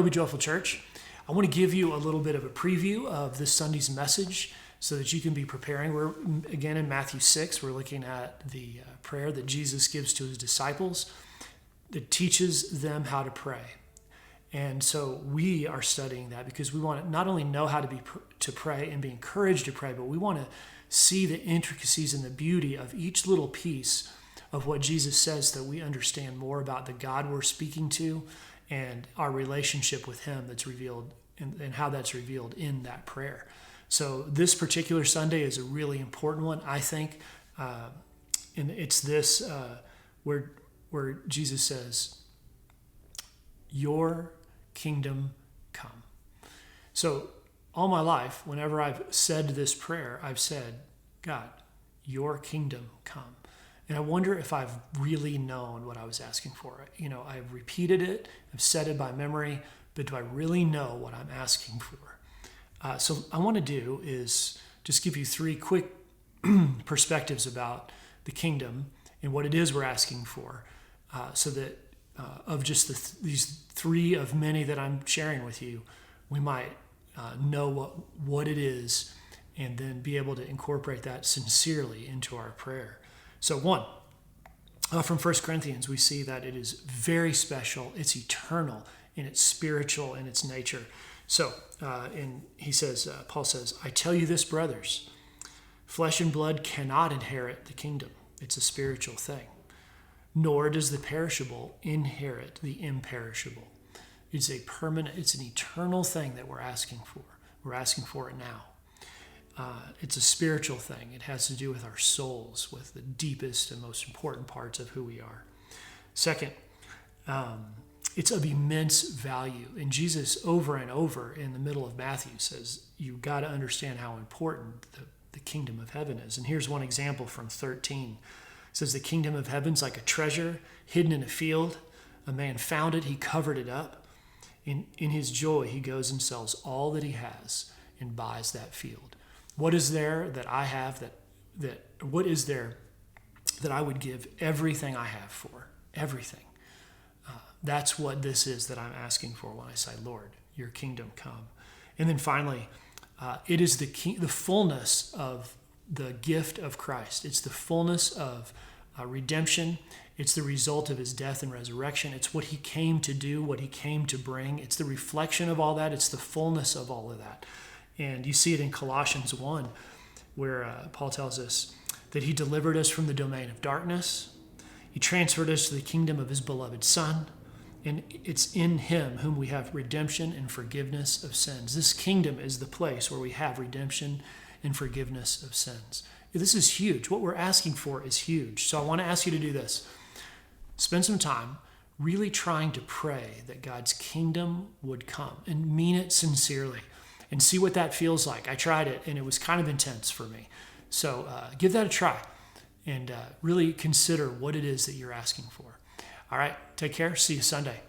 OB Joyful Church. I want to give you a little bit of a preview of this Sunday's message so that you can be preparing. We're again in Matthew 6. We're looking at the prayer that Jesus gives to his disciples that teaches them how to pray. And so we are studying that because we want to not only know how to pray and be encouraged to pray, but we want to see the intricacies and the beauty of each little piece of what Jesus says so that we understand more about the God we're speaking to and our relationship with him that's revealed and how that's revealed in that prayer. So this particular Sunday is a really important one, I think. And it's this where Jesus says, "Your kingdom come." So all my life, whenever I've said this prayer, I've said, "God, your kingdom come." And I wonder if I've really known what I was asking for. I've repeated it, I've said it by memory, but do I really know what I'm asking for? So I want to do is just give you three quick perspectives about the kingdom and what it is we're asking for, so that of just these three of many that I'm sharing with you, we might know what it is and then be able to incorporate that sincerely into our prayer. So one, from 1 Corinthians, we see that it is very special, it's eternal, and it's spiritual in its nature. So, and Paul says, "I tell you this, brothers, flesh and blood cannot inherit the kingdom." It's a spiritual thing. "Nor does the perishable inherit the imperishable." It's it's an eternal thing that we're asking for. We're asking for it now. It's a spiritual thing. It has to do with our souls, with the deepest and most important parts of who we are. Second, it's of immense value. And Jesus over and over in the middle of Matthew says, you've got to understand how important the kingdom of heaven is. And here's one example from 13. It says, "The kingdom of heaven's like a treasure hidden in a field. A man found it, he covered it up. In his joy, he goes and sells all that he has and buys that field." What is there that I have what is there that I would give everything I have for? Everything. That's what this is that I'm asking for when I say, "Lord, your kingdom come." And then finally, it is the fullness of the gift of Christ. It's the fullness of redemption. It's the result of his death and resurrection. It's what he came to do, what he came to bring. It's the reflection of all that. It's the fullness of all of that. And you see it in Colossians 1, where Paul tells us that he delivered us from the domain of darkness. He transferred us to the kingdom of his beloved Son. And it's in him whom we have redemption and forgiveness of sins. This kingdom is the place where we have redemption and forgiveness of sins. This is huge. What we're asking for is huge. So I want to ask you to do this. Spend some time really trying to pray that God's kingdom would come and mean it sincerely and see what that feels like. I tried it and it was kind of intense for me. So give that a try and really consider what it is that you're asking for. All right, take care. See you Sunday.